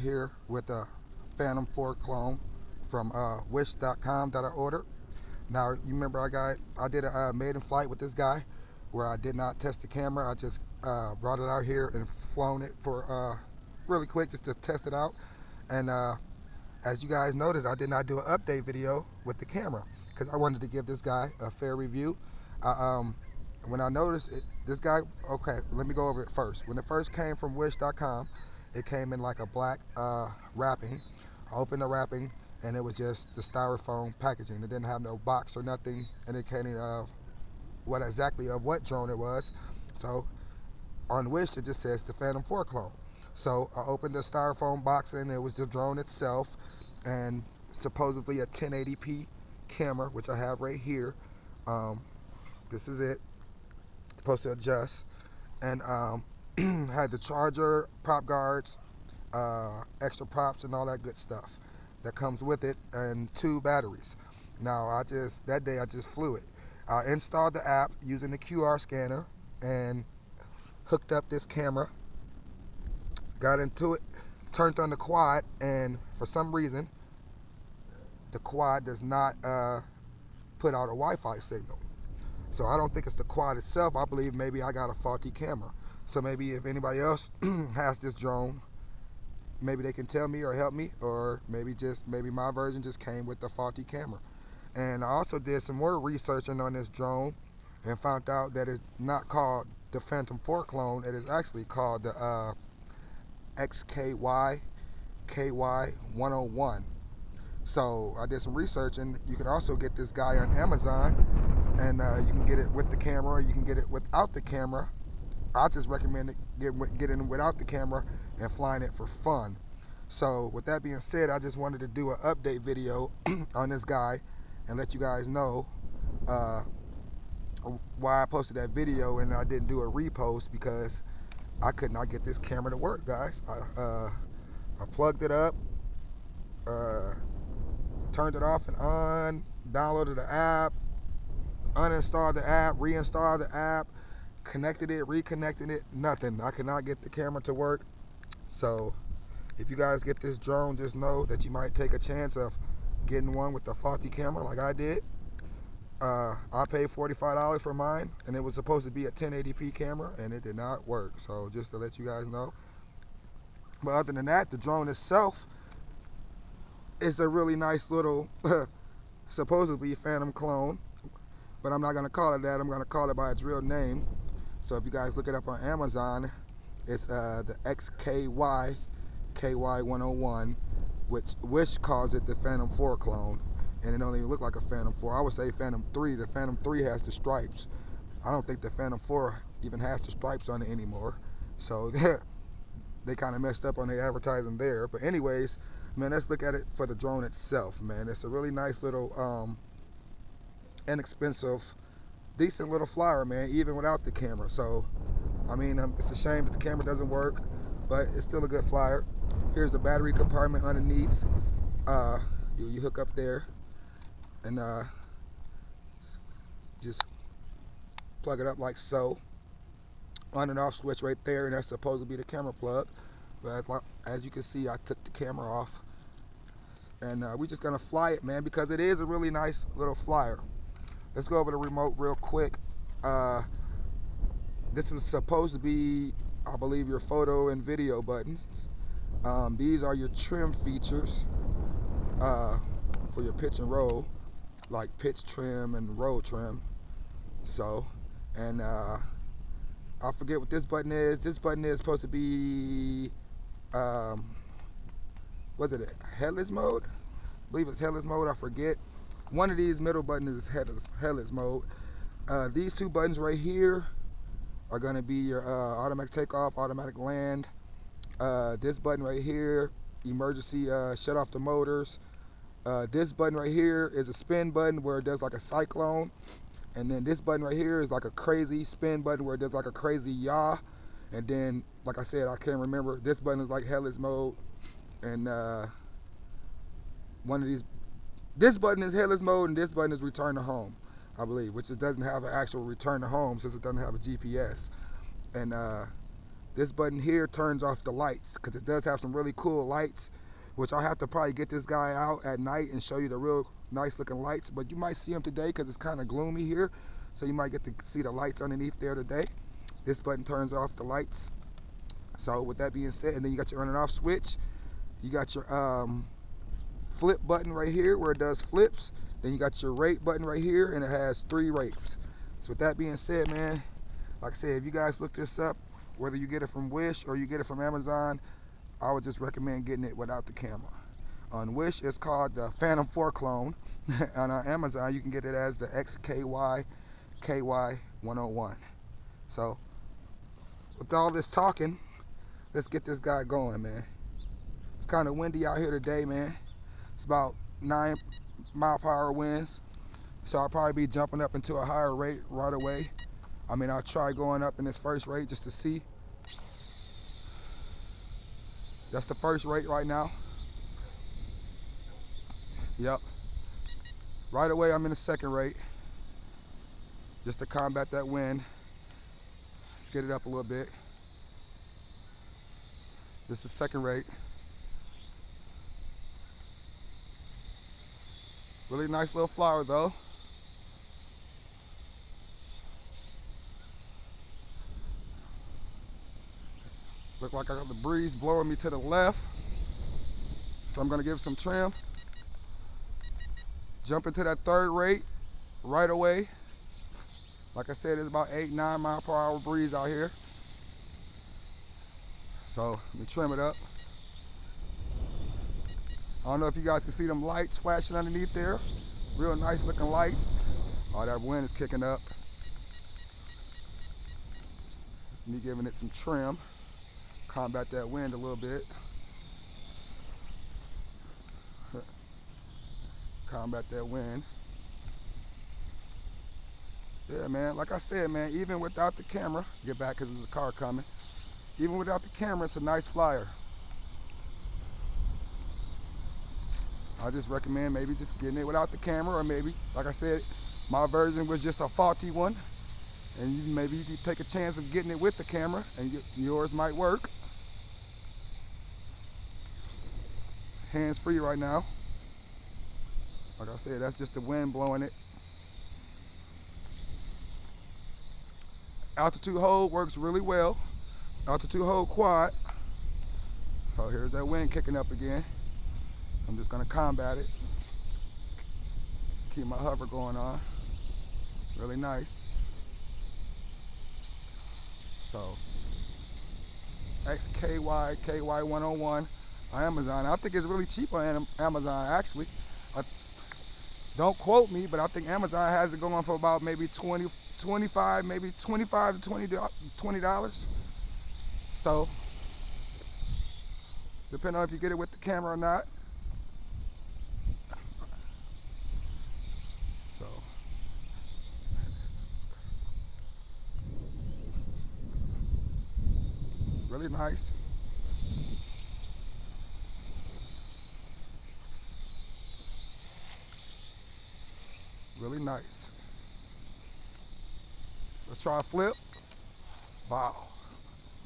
Here with a Phantom 4 clone from wish.com that I ordered. Now you remember I did a maiden flight with this guy where I did not test the camera. I just brought it out here and flown it for really quick just to test it out. And as you guys noticed, I did not do an update video with the camera because I wanted to give this guy a fair review. When I noticed it, this guy, okay, let me go over it first. When it first came from wish.com, it came in like a black wrapping. I opened the wrapping and it was just the styrofoam packaging. It didn't have no box or nothing indicating what drone it was. So on Wish it just says the Phantom 4 clone. So I opened the styrofoam box and it was the drone itself and supposedly a 1080p camera, which I have right here. This is it. Supposed to adjust, and had the charger, prop guards, extra props, and all that good stuff that comes with it, and 2 batteries. Now that day I just flew it. I installed the app using the QR scanner and hooked up this camera. Got into it, turned on the quad, and for some reason the quad does not put out a Wi-Fi signal. So I don't think it's the quad itself. I believe maybe I got a faulty camera. So maybe if anybody else has this drone, maybe they can tell me or help me, or maybe my version just came with the faulty camera. And I also did some more researching on this drone and found out that it's not called the Phantom 4 clone. It is actually called the ky101. So I did some research, and you can also get this guy on Amazon, and you can get it with the camera, or you can get it without the camera. I just recommend getting it without the camera and flying it for fun. So with that being said, I just wanted to do an update video on this guy and let you guys know why I posted that video and I didn't do a repost, because I could not get this camera to work, guys. I plugged it up, turned it off and on, downloaded the app, uninstalled the app, reinstalled the app, connected it, reconnected it, nothing. I could not get the camera to work. So if you guys get this drone, just know that you might take a chance of getting one with a faulty camera like I did. I paid $45 for mine, and it was supposed to be a 1080p camera, and it did not work. So just to let you guys know. But other than that, the drone itself is a really nice little supposedly Phantom clone, but I'm not going to call it that. I'm going to call it by its real name. So if you guys look it up on Amazon, it's the ky101, which Wish calls it the Phantom 4 clone, and it don't even look like a Phantom 4. I would say Phantom 3. The Phantom 3 has the stripes. I don't think the Phantom 4 even has the stripes on it anymore. So they kind of messed up on the advertising there. But anyways, man, let's look at it for the drone itself, man. It's a really nice little inexpensive, decent little flyer, man, even without the camera. So I mean, it's a shame that the camera doesn't work, but it's still a good flyer. Here's the battery compartment underneath. You hook up there and just plug it up like so. On and off switch right there, and that's supposed to be the camera plug. But as you can see, I took the camera off, and we're just gonna fly it, man, because it is a really nice little flyer. Let's go over the remote real quick. This was supposed to be, I believe, your photo and video buttons. These are your trim features for your pitch and roll, like pitch trim and roll trim. So, and I forget what this button is. This button is supposed to be, was it Headless Mode? I believe it's Headless Mode, I forget. One of these middle buttons is Headless Mode. These 2 buttons right here are going to be your automatic takeoff, automatic land. This button right here, emergency shut off the motors. This button right here is a spin button where it does like a cyclone. And then this button right here is like a crazy spin button where it does like a crazy yaw. And then, like I said, I can't remember. This button is like Headless Mode. And this button is Headless Mode, and this button is Return to Home, I believe, which it doesn't have an actual return to home since it doesn't have a GPS. And This button here turns off the lights because it does have some really cool lights, which I'll have to probably get this guy out at night and show you the real nice looking lights, but you might see them today because it's kind of gloomy here, so you might get to see the lights underneath there today. This button turns off the lights. So with that being said, and then you got your on and off switch. You got your flip button right here where it does flips. Then you got your rate button right here, and it has 3 rates. So with that being said, man, like I said, if you guys look this up, whether you get it from Wish or you get it from Amazon, I would just recommend getting it without the camera. On Wish, it's called the Phantom 4 clone. And on Amazon, you can get it as the ky101. So with all this talking, let's get this guy going, man. It's kind of windy out here today, man. It's about 9-mile-per-hour winds, so I'll probably be jumping up into a higher rate right away. I mean, I'll try going up in this first rate just to see. That's the first rate right now. Yep. Right away, I'm in the second rate, just to combat that wind. Let's get it up a little bit. This is second rate. Really nice little flower though. Look like I got the breeze blowing me to the left. So I'm gonna give some trim. Jump into that third rate right away. Like I said, it's about 8-9 mile per hour breeze out here. So let me trim it up. I don't know if you guys can see them lights flashing underneath there. Real nice looking lights. Oh, that wind is kicking up. Me giving it some trim. Combat that wind a little bit. Combat that wind. Yeah, man, like I said, man, even without the camera, get back because there's a car coming. Even without the camera, it's a nice flyer. I just recommend maybe just getting it without the camera, or maybe, like I said, my version was just a faulty one, and maybe you could take a chance of getting it with the camera, and yours might work. Hands free right now. Like I said, that's just the wind blowing it. Altitude hold works really well. Altitude hold quad. So here's that wind kicking up again. I'm just gonna combat it. Keep my hover going on. Really nice. So ky101 on Amazon. I think it's really cheap on Amazon actually. Don't quote me, but I think Amazon has it going for about maybe $25 to $20. So depending on if you get it with the camera or not. So really nice. Really nice. Let's try a flip. Wow.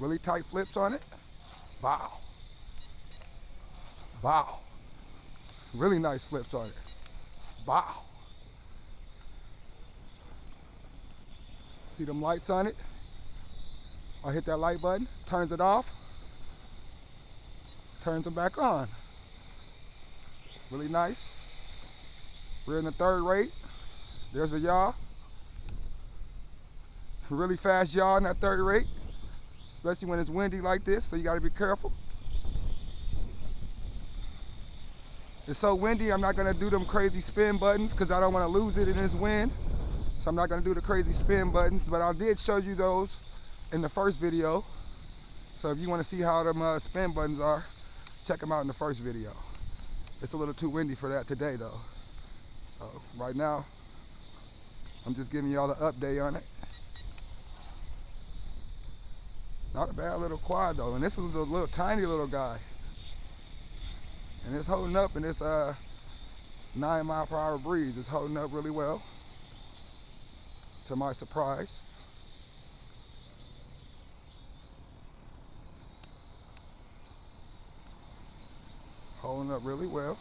Really tight flips on it. Wow. Wow. Really nice flips on it. Wow. See them lights on it? I hit that light button, turns it off, turns them back on. Really nice. We're in the third rate. There's a yaw. Really fast yaw in that third rate, especially when it's windy like this, so you gotta be careful. It's so windy, I'm not gonna do them crazy spin buttons because I don't wanna lose it in this wind. So I'm not gonna do the crazy spin buttons, but I did show you those in the first video. So if you wanna see how them spin buttons are, check them out in the first video. It's a little too windy for that today though. So right now, I'm just giving y'all the update on it. Not a bad little quad though, and this was a little tiny little guy. And it's holding up in this 9 mile per hour breeze. It's holding up really well, to my surprise. Holding up really well.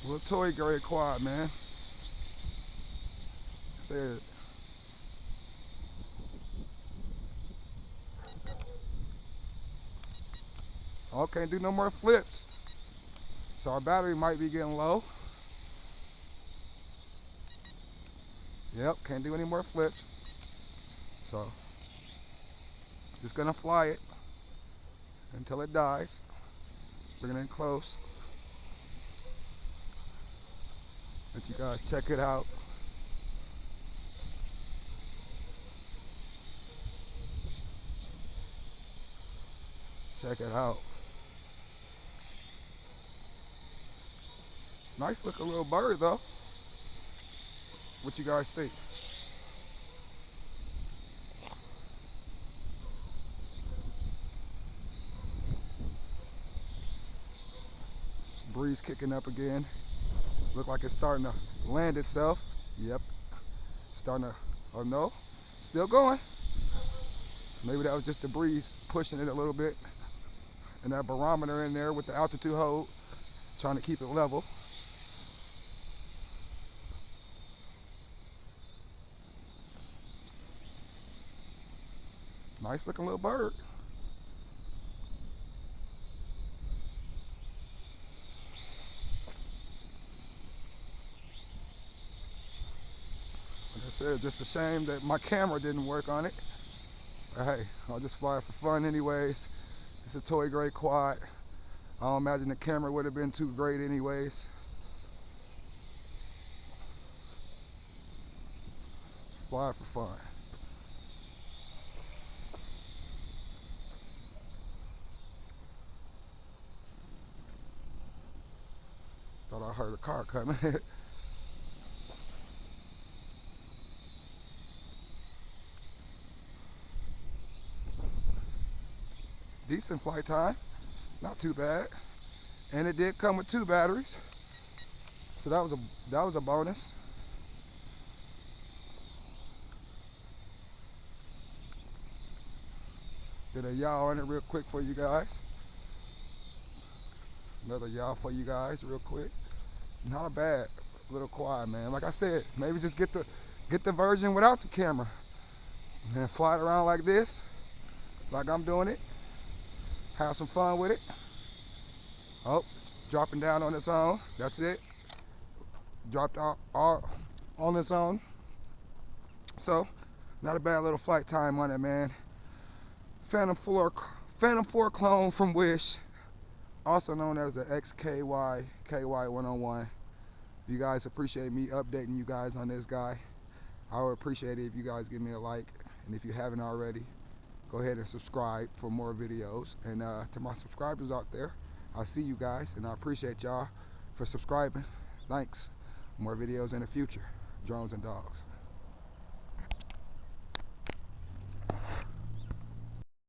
Little toy grade quad, man. Said. Oh, can't do no more flips. So our battery might be getting low. Yep, can't do any more flips. So just gonna fly it until it dies. Bring it in close. Let you guys check it out. Check it out. Nice looking little bird though. What you guys think? Breeze kicking up again. Look like it's starting to land itself. Yep. Starting to, oh no, still going. Maybe that was just the breeze pushing it a little bit. And that barometer in there with the altitude hold, trying to keep it level. Nice looking little bird. Like I said, just a shame that my camera didn't work on it. But hey, I'll just fly it for fun anyways. It's a toy grade quad. I don't imagine the camera would have been too great anyways. Fly it for fun. Thought I heard a car coming. Decent flight time, not too bad. And it did come with 2 batteries. So that was a bonus. Did a yaw on it real quick for you guys. Another yaw for you guys real quick. Not a bad little quad, man. Like I said, maybe just get the version without the camera and fly it around like this, like I'm doing it. Have some fun with it. Oh, dropping down on its own. That's it. Dropped all on its own. So, not a bad little flight time on it, man. Phantom 4 clone from Wish, also known as the ky101. If you guys appreciate me updating you guys on this guy, I would appreciate it if you guys give me a like, and if you haven't already, go ahead and subscribe for more videos. And to my subscribers out there, I see you guys, and I appreciate y'all for subscribing. Thanks. More videos in the future. Drones and dogs.